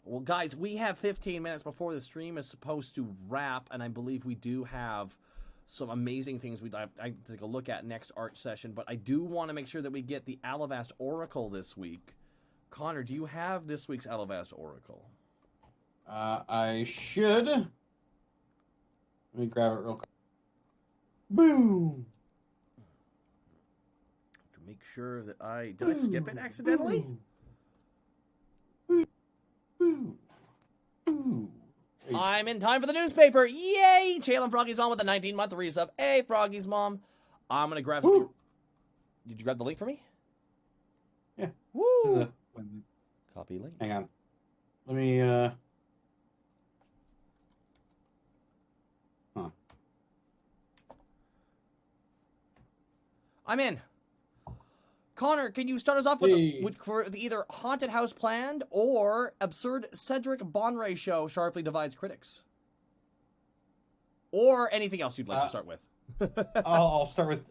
Well, guys, we have 15 minutes before the stream is supposed to wrap, and I believe we do have some amazing things we'd like to take a look at next art session, but I do want to make sure that we get the Alivast Oracle this week. Connor, do you have this week's Alivast Oracle? I should. Let me grab it real quick. Boom! To make sure that did I skip it accidentally? Boom. Boom. Boom. I'm in time for the newspaper. Yay! Chaylin Froggy's Mom with a 19-month resub. Hey, Froggy's Mom. I'm going to grab something. Did you grab the link for me? Yeah. Woo! Copy link. Hang on. Let me, I'm in. Connor, can you start us off with for the either Haunted House Planned or Absurd Cedric Bonray Show Sharply Divides Critics? Or anything else you'd like to start with? I'll start with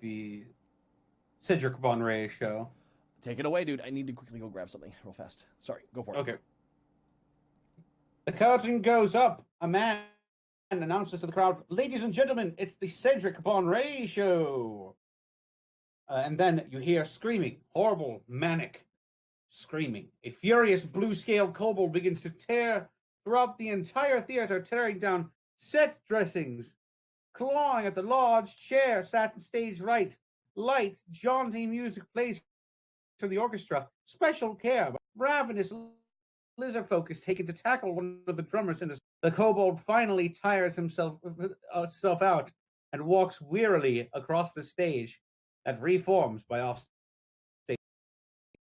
the Cedric Bonray Show. Take it away, dude. I need to quickly go grab something real fast. Sorry, go for it. Okay. The curtain goes up. A man announces to the crowd, "Ladies and gentlemen, it's the Cedric Bonray Show." And then you hear screaming, horrible, manic screaming. A furious blue-scaled kobold begins to tear throughout the entire theater, tearing down set dressings, clawing at the large chair sat in stage right. Light, jaunty music plays from the orchestra. Special care. Ravenous lizard folk is taken to tackle one of the drummers, and the kobold finally tires himself out and walks wearily across the stage that reforms by off stage.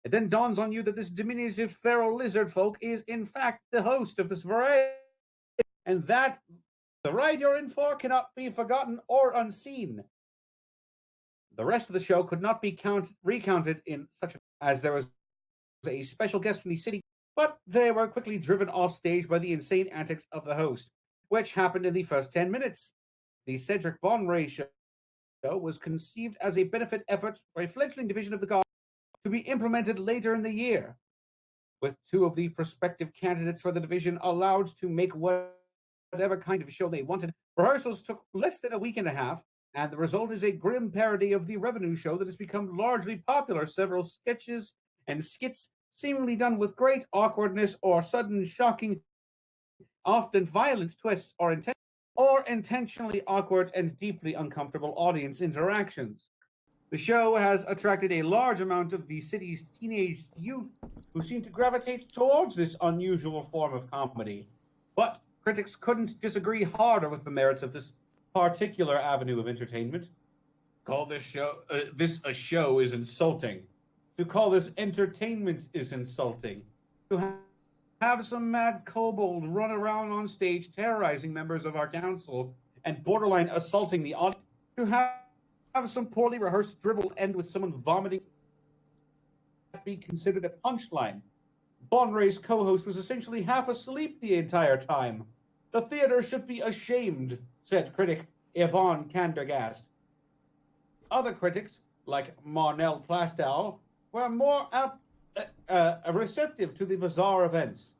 It then dawns on you that this diminutive feral lizard folk is in fact the host of this variety, and that the ride you're in for cannot be forgotten or unseen. The rest of the show could not be recounted in such as there was a special guest from the city, but they were quickly driven off stage by the insane antics of the host, which happened in the first 10 minutes. The Cedric Bonray Show was conceived as a benefit effort for a fledgling division of the Guard to be implemented later in the year, with two of the prospective candidates for the division allowed to make whatever kind of show they wanted. Rehearsals took less than a week and a half, and the result is a grim parody of the revenue show that has become largely popular. Several sketches and skits seemingly done with great awkwardness or sudden shocking, often violent twists or intentionally awkward and deeply uncomfortable audience interactions. The show has attracted a large amount of the city's teenage youth who seem to gravitate towards this unusual form of comedy. But critics couldn't disagree harder with the merits of this particular avenue of entertainment. Call this show a show is insulting. To call this entertainment is insulting. To have some mad kobold run around on stage terrorizing members of our council and borderline assaulting the audience. To have some poorly rehearsed drivel end with someone vomiting be considered a punchline. Bonray's co-host was essentially half asleep the entire time. The theater should be ashamed, said critic Yvonne Kandergast. Other critics, like Marnell Plastow, were more receptive to the bizarre events.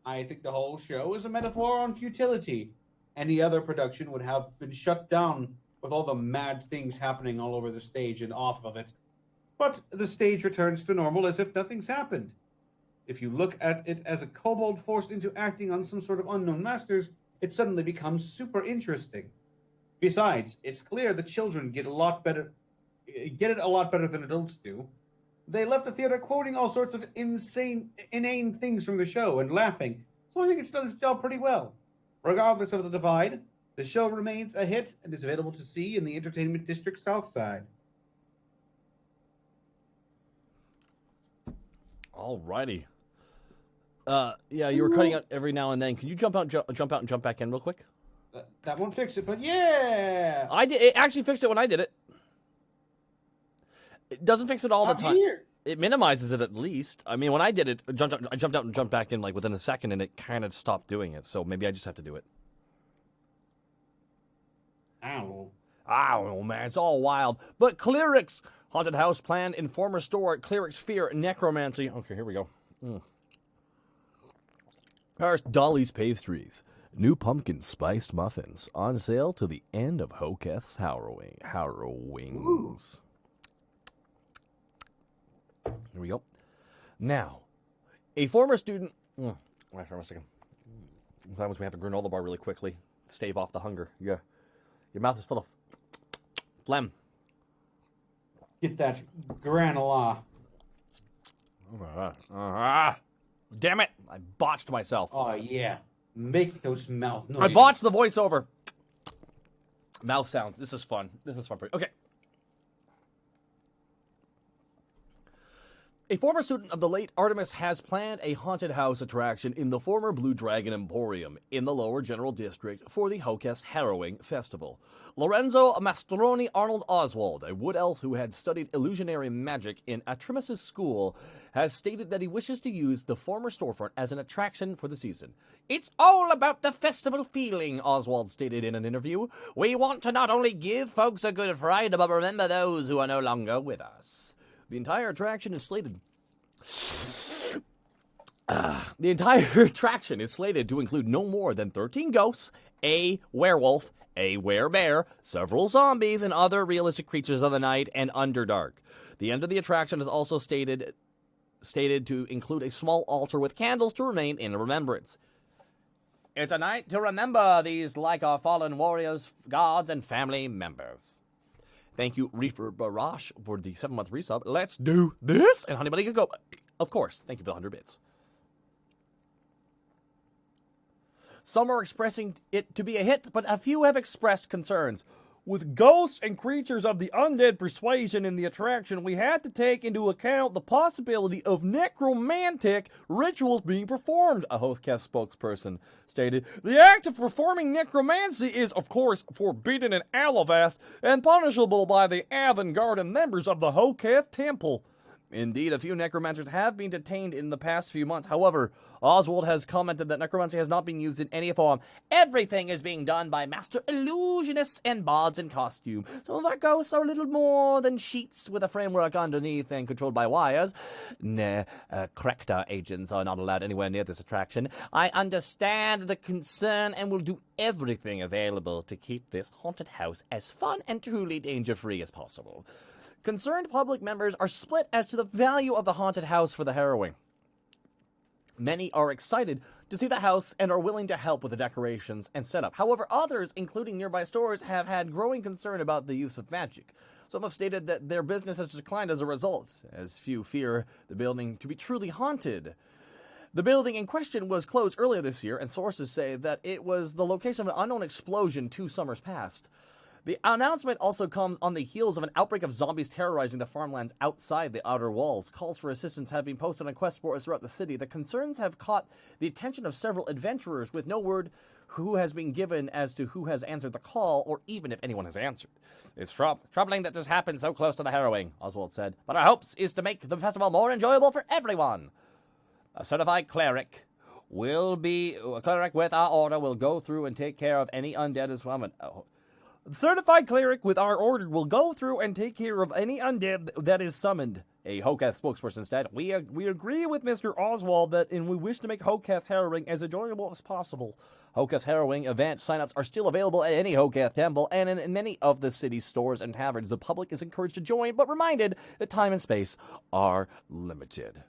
I think the whole show is a metaphor on futility. Any other production would have been shut down with all the mad things happening all over the stage and off of it. But the stage returns to normal as if nothing's happened. If you look at it as a kobold forced into acting on some sort of unknown masters, it suddenly becomes super interesting. Besides, it's clear that children get it a lot better than adults do. They left the theater quoting all sorts of inane things from the show and laughing, so I think it's done its job pretty well. Regardless of the divide, the show remains a hit and is available to see in the Entertainment District South Side. Alrighty. Yeah, you were cutting out every now and then. Can you jump out and jump back in real quick? That won't fix it, but yeah! It actually fixed it when I did it. It doesn't fix it all the time. Here. It minimizes it at least. I mean, when I did it, I jumped out and jumped back in like within a second, and it kind of stopped doing it. So maybe I just have to do it. I don't know, man. It's all wild. But Clerics, Haunted House Plan, Informer Store, Clerics Fear, Necromancy. Okay, here we go. First, Dolly's Pastries. New pumpkin spiced muffins on sale to the end of Hoketh's Harrowings. Here we go. Now, a former student. Wait for a second. Sometimes we have to granola bar really quickly. Stave off the hunger. Yeah. Your mouth is full of phlegm. Get that granola. Damn it! I botched myself. Oh, yeah. Make those mouth noises. I botched the voiceover. Mouth sounds. This is fun. This is fun for you. Okay. A former student of the late Artemis has planned a haunted house attraction in the former Blue Dragon Emporium in the Lower General District for the Hoketh Harrowing Festival. Lorenzo Mastroni Arnold Oswald, a wood elf who had studied illusionary magic in Atrimus' school, has stated that he wishes to use the former storefront as an attraction for the season. It's all about the festival feeling, Oswald stated in an interview. We want to not only give folks a good Friday, but remember those who are no longer with us. The entire attraction is slated to include no more than 13 ghosts, a werewolf, a werebear, several zombies, and other realistic creatures of the night and underdark. The end of the attraction is also stated to include a small altar with candles to remain in remembrance. It's a night to remember these like our fallen warriors, gods, and family members. Thank you, Reefer Barash, for the 7-month resub. Let's do this. And Honeybuddy can go. Of course. Thank you for the 100 bits. Some are expressing it to be a hit, but a few have expressed concerns. With ghosts and creatures of the undead persuasion in the attraction, we had to take into account the possibility of necromantic rituals being performed, a Hoketh spokesperson stated. The act of performing necromancy is, of course, forbidden in Alivast and punishable by the avant-garde members of the Hoketh Temple. Indeed, a few necromancers have been detained in the past few months. However, Oswald has commented that necromancy has not been used in any form. Everything is being done by master illusionists and bards in costume. Some of our ghosts are a little more than sheets with a framework underneath and controlled by wires. Corrector agents are not allowed anywhere near this attraction. I understand the concern and will do everything available to keep this haunted house as fun and truly danger-free as possible. Concerned public members are split as to the value of the haunted house for the harrowing. Many are excited to see the house and are willing to help with the decorations and setup. However, others, including nearby stores, have had growing concern about the use of magic. Some have stated that their business has declined as a result, as few fear the building to be truly haunted. The building in question was closed earlier this year, and sources say that it was the location of an unknown explosion 2 summers past. The announcement also comes on the heels of an outbreak of zombies terrorizing the farmlands outside the outer walls. Calls for assistance have been posted on quest boards throughout the city. The concerns have caught the attention of several adventurers, with no word who has been given as to who has answered the call, or even if anyone has answered. It's troubling that this happened so close to the harrowing, Oswald said, but our hopes is to make the festival more enjoyable for everyone. A certified cleric with our order will go through and take care of any undead as well. The certified cleric with our order will go through and take care of any undead that is summoned, a Hoketh spokesperson said. We agree with Mr. Oswald and we wish to make Hoketh Harrowing as enjoyable as possible. Hoketh Harrowing event signups are still available at any Hoketh temple and in many of the city's stores and taverns. The public is encouraged to join, but reminded that time and space are limited.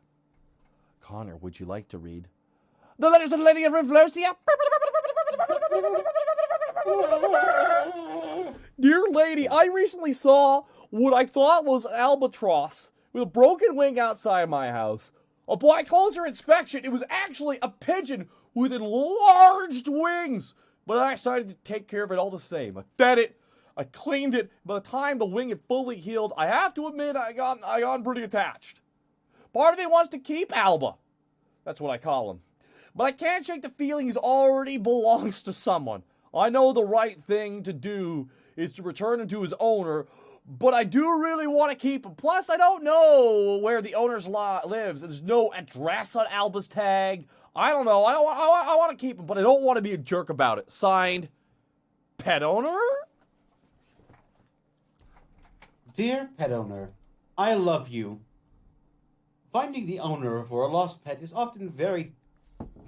Connor, would you like to read the letters of the Lady of Reflosia? Dear lady, I recently saw what I thought was an albatross with a broken wing outside my house. Upon closer inspection, it was actually a pigeon with enlarged wings. But I decided to take care of it all the same. I fed it, I cleaned it. By the time the wing had fully healed, I have to admit I got pretty attached. Part of me wants to keep Alba. That's what I call him. But I can't shake the feeling he already belongs to someone. I know the right thing to do is to return him to his owner, but I do really want to keep him. Plus, I don't know where the owner's lives. There's no address on Alba's tag. I don't know. I want to keep him, but I don't want to be a jerk about it. Signed, pet owner? Dear pet owner, I love you Finding the owner for a lost pet is often very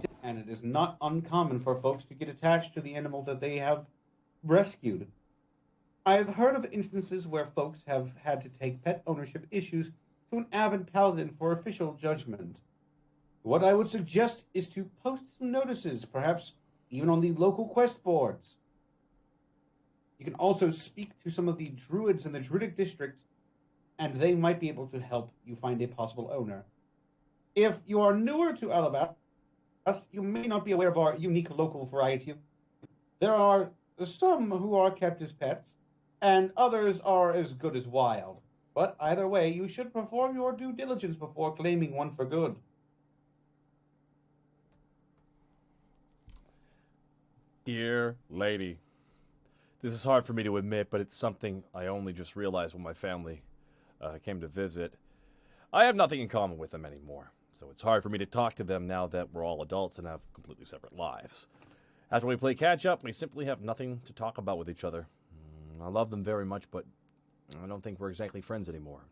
difficult, and it is not uncommon for folks to get attached to the animal that they have rescued. I've heard of instances where folks have had to take pet ownership issues to an avid paladin for official judgment. What I would suggest is to post some notices, perhaps even on the local quest boards. You can also speak to some of the druids in the druidic district, and they might be able to help you find a possible owner. If you are newer to Alivast, you may not be aware of our unique local variety. There are some who are kept as pets, and others are as good as wild. But either way, you should perform your due diligence before claiming one for good. Dear lady, this is hard for me to admit, but it's something I only just realized when my family came to visit. I have nothing in common with them anymore, so it's hard for me to talk to them now that we're all adults and have completely separate lives. After we play catch-up, we simply have nothing to talk about with each other. I love them very much, but I don't think we're exactly friends anymore.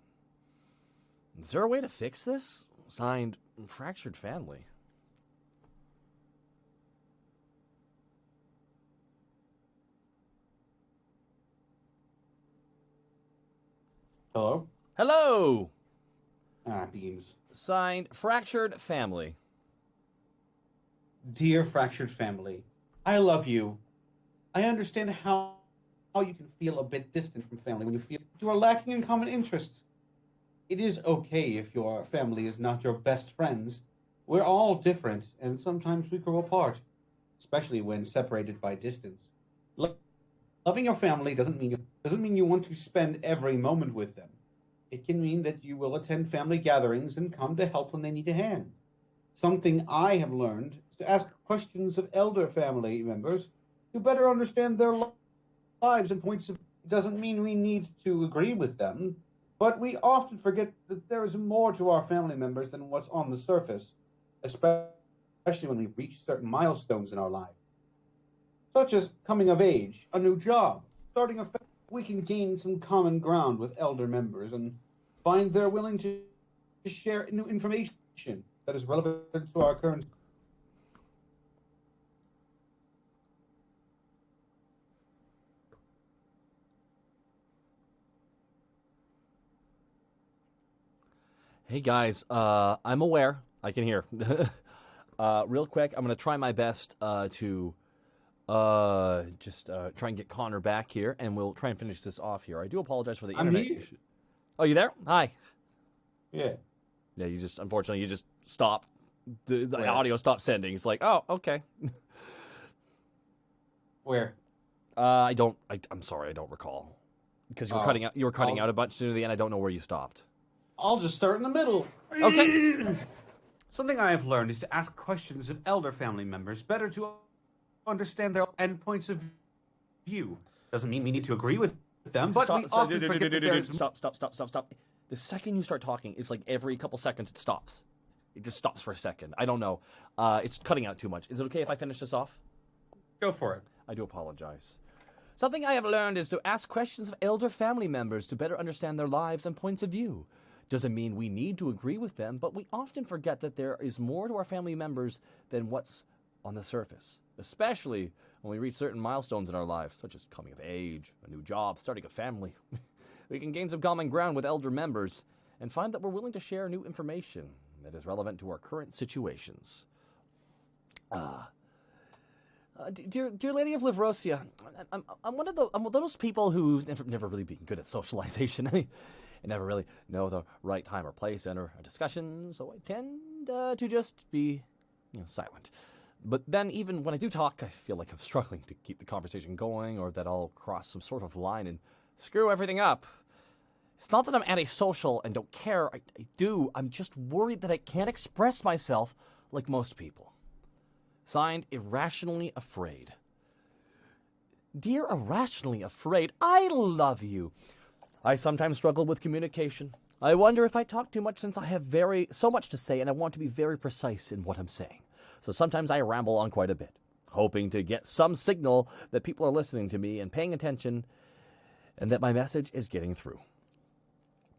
Is there a way to fix this? Signed, Fractured Family. Hello? Hello! Beams. Signed, Fractured Family. Dear Fractured Family, I love you. I understand how you can feel a bit distant from family when you feel you are lacking in common interests. It is okay if your family is not your best friends. We're all different, and sometimes we grow apart, especially when separated by distance. Loving your family doesn't mean you want to spend every moment with them. It can mean that you will attend family gatherings and come to help when they need a hand. Something I have learned is to ask questions of elder family members to better understand their lives and points of view. It doesn't mean we need to agree with them, but we often forget that there is more to our family members than what's on the surface, especially when we reach certain milestones in our life, such as coming of age, a new job, starting a family. We can gain some common ground with elder members and find they're willing to share new information that is relevant to our current. Hey guys, I'm aware. I can hear. Real quick, I'm going to try my best to try and get Connor back here, and we'll try and finish this off here. I do apologize for the internet issue. Oh, you there? Hi. Yeah. Yeah, unfortunately, you just stopped. The audio stopped sending. It's like, oh, okay. Where? I'm sorry, I don't recall. Because you were cutting out a bunch near the end. I don't know where you stopped. I'll just start in the middle. Okay. Something I have learned is to ask questions of elder family members better to understand their end points of view. Doesn't mean we need to agree with them, but we often forget that there's... Stop. The second you start talking, it's like every couple seconds it stops. It just stops for a second. I don't know. It's cutting out too much. Is it okay if I finish this off? Go for it. I do apologize. Something I have learned is to ask questions of elder family members to better understand their lives and points of view. Doesn't mean we need to agree with them, but we often forget that there is more to our family members than what's on the surface, especially when we reach certain milestones in our lives, such as coming of age, a new job, starting a family. We can gain some common ground with elder members and find that we're willing to share new information that is relevant to our current situations. Dear Lady of Livrosia, I'm one of those people who's never really been good at socialization. I never really know the right time or place to enter a discussion, so I tend to just be silent. But then even when I do talk, I feel like I'm struggling to keep the conversation going, or that I'll cross some sort of line and screw everything up. It's not that I'm antisocial and don't care. I do. I'm just worried that I can't express myself like most people. Signed, Irrationally Afraid. Dear Irrationally Afraid, I love you. I sometimes struggle with communication. I wonder if I talk too much since I have so much to say and I want to be very precise in what I'm saying. So sometimes I ramble on quite a bit, hoping to get some signal that people are listening to me and paying attention and that my message is getting through.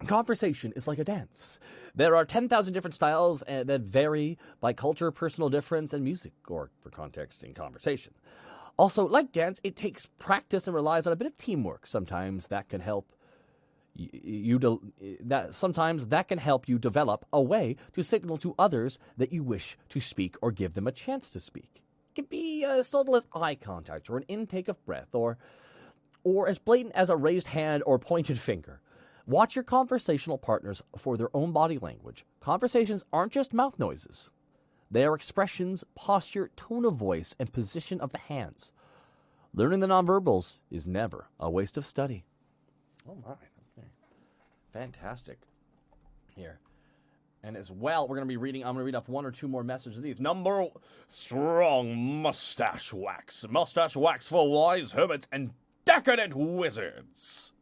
Conversation is like a dance. There are 10,000 different styles that vary by culture, personal difference, and music, or for context in conversation. Also, like dance, it takes practice and relies on a bit of teamwork. Sometimes that can help sometimes that can help you develop a way to signal to others that you wish to speak or give them a chance to speak. It can be as subtle as eye contact or an intake of breath or as blatant as a raised hand or pointed finger. Watch your conversational partners for their own body language. Conversations aren't just mouth noises. They are expressions, posture, tone of voice, and position of the hands. Learning the nonverbals is never a waste of study. Oh my. Okay. Fantastic. Here. And as well, I'm going to read off one or two more messages of these. Number, strong mustache wax. Mustache wax for wise hermits and decadent wizards.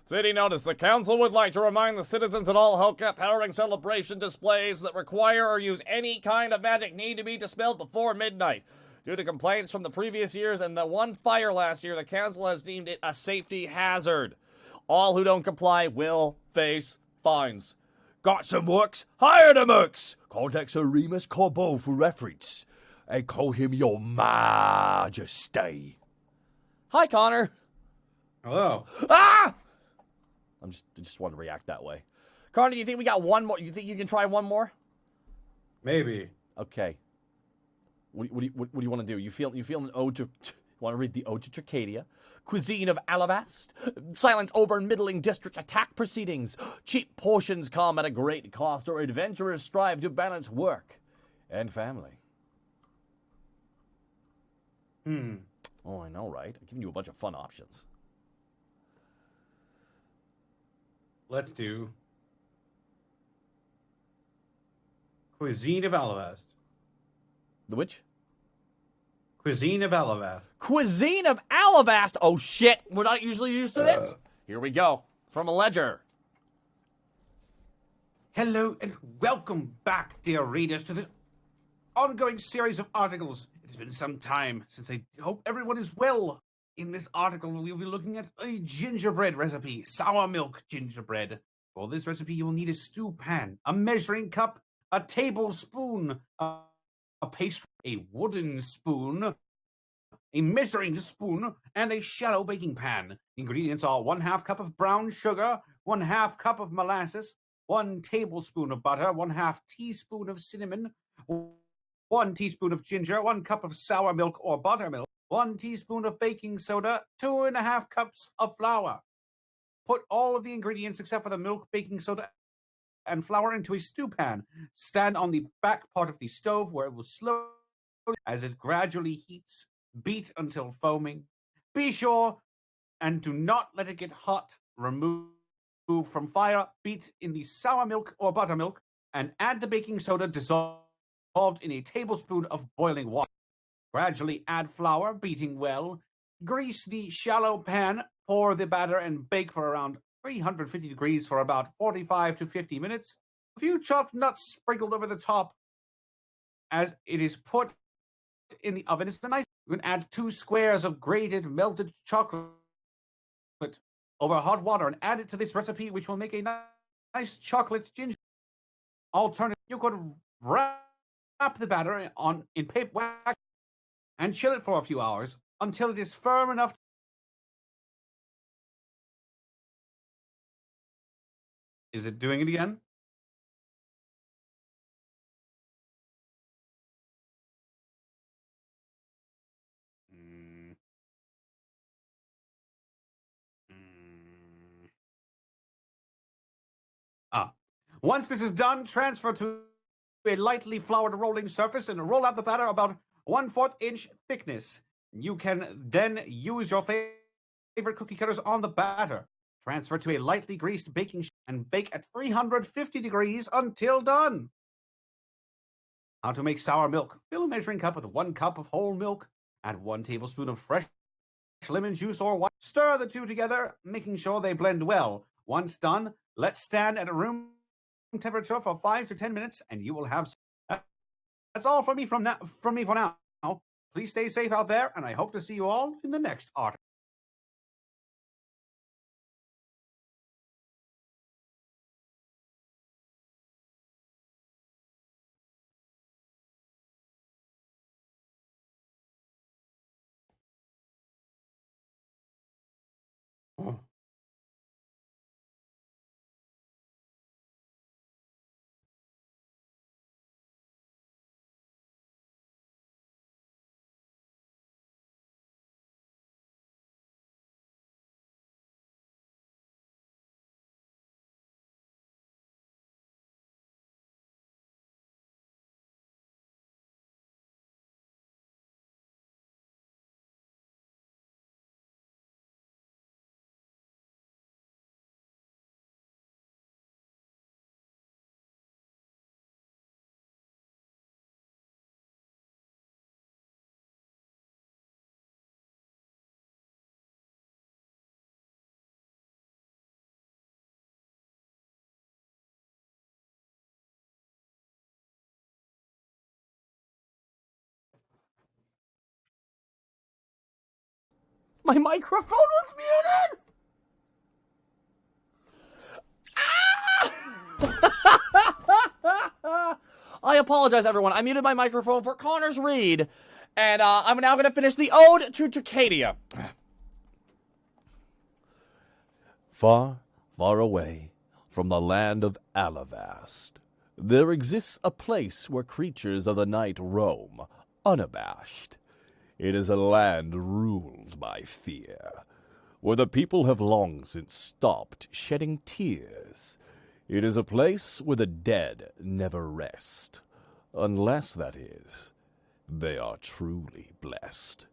City notice, the council would like to remind the citizens that all Hellcat-powering celebration displays that require or use any kind of magic need to be dispelled before midnight. Due to complaints from the previous years and the one fire last year, the council has deemed it a safety hazard. All who don't comply will face fines. Got some works? Hire the mooks! Contact Sir Remus Corbeau for reference. And call him your majesty. Hi, Connor. Hello. Ah! I just want to react that way. Connor, do you think we got one more? You think you can try one more? Maybe. Okay. What do you want to do? You feel an ode to... Want to read the Ode to Tricadia? Cuisine of Alivast? Silence over in middling district attack proceedings? Cheap portions come at a great cost, or adventurers strive to balance work and family? Oh, I know, right? I'm giving you a bunch of fun options. Let's do Cuisine of Alivast. The which? Cuisine of Alivast. Cuisine of Alivast! Oh, shit! We're not usually used to this. Here we go. From a ledger. Hello and welcome back, dear readers, to this ongoing series of articles. It's been some time since I hope everyone is well. In this article, we'll be looking at a gingerbread recipe, sour milk gingerbread. For this recipe, you will need a stew pan, a measuring cup, a tablespoon, a pastry, a wooden spoon, a measuring spoon, and a shallow baking pan. The ingredients are 1/2 cup of brown sugar, 1/2 cup of molasses, 1 tablespoon of butter, 1/2 teaspoon of cinnamon, 1 teaspoon of ginger, 1 cup of sour milk or buttermilk, 1 teaspoon of baking soda, 2.5 cups of flour. Put all of the ingredients except for the milk, baking soda, and flour into a stew pan. Stand on the back part of the stove where it will slowly, as it gradually heats, beat until foaming. Be sure and do not let it get hot. Remove from fire, beat in the sour milk or buttermilk, and add the baking soda dissolved in a tablespoon of boiling water. Gradually add flour, beating well. Grease the shallow pan, pour the batter, and bake for around 350 degrees for about 45 to 50 minutes. A few chopped nuts sprinkled over the top as it is put in the oven. It's nice. You can add 2 squares of grated melted chocolate over hot water and add it to this recipe, which will make a nice chocolate ginger. Alternative, you could wrap the batter in paper wax and chill it for a few hours until it is firm enough. Is it doing it again? Once this is done, transfer to a lightly floured rolling surface and roll out the batter about 1/4 inch thickness. You can then use your favorite cookie cutters on the batter. Transfer to a lightly greased baking sheet and bake at 350 degrees until done. How to make sour milk. Fill a measuring cup with 1 cup of whole milk. Add 1 tablespoon of fresh lemon juice or wine. Stir the two together, making sure they blend well. Once done, let stand at a room temperature for 5 to 10 minutes, and you will have. That's all from me for now. Please stay safe out there, and I hope to see you all in the next article. Oh. My microphone was muted! I apologize, everyone. I muted my microphone for Connor's read, and I'm now going to finish the Ode to Tacadia. Far, far away from the land of Alivast, there exists a place where creatures of the night roam, unabashed. It is a land ruled by fear, where the people have long since stopped shedding tears. It is a place where the dead never rest, unless, that is, they are truly blessed.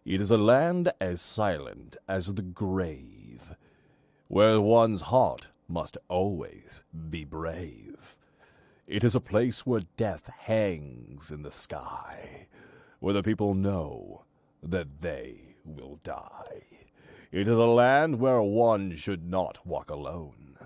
It is a land as silent as the grave, where one's heart must always be brave. It is a place where death hangs in the sky, where the people know that they will die. It is a land where one should not walk alone,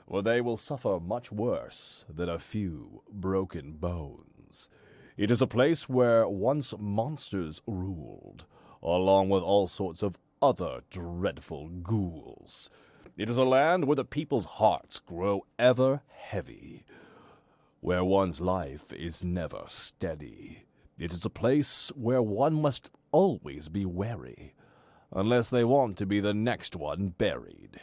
where they will suffer much worse than a few broken bones. It is a place where once monsters ruled, along with all sorts of other dreadful ghouls. It is a land where the people's hearts grow ever heavy, where one's life is never steady. It is a place where one must always be wary, unless they want to be the next one buried.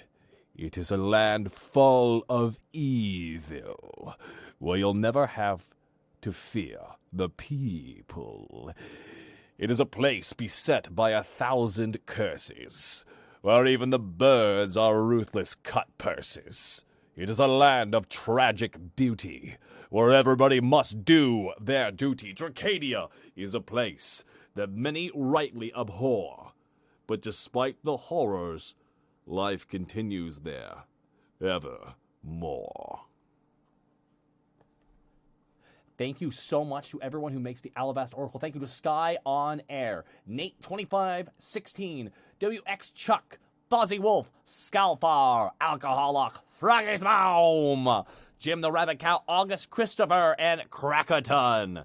It is a land full of evil, where you'll never have to fear the people. It is a place beset by 1,000 curses, where even the birds are ruthless cut-purses. It is a land of tragic beauty, where everybody must do their duty. Dracadia is a place that many rightly abhor, but despite the horrors, life continues there, evermore. Thank you so much to everyone who makes the Alivast Oracle. Thank you to Sky on Air, Nate2516, WX Chuck, Fuzzy Wolf, Scalfar, Alcoholic, Froggy's Mom, Jim the Rabbit Cow, August Christopher, and Crackaton.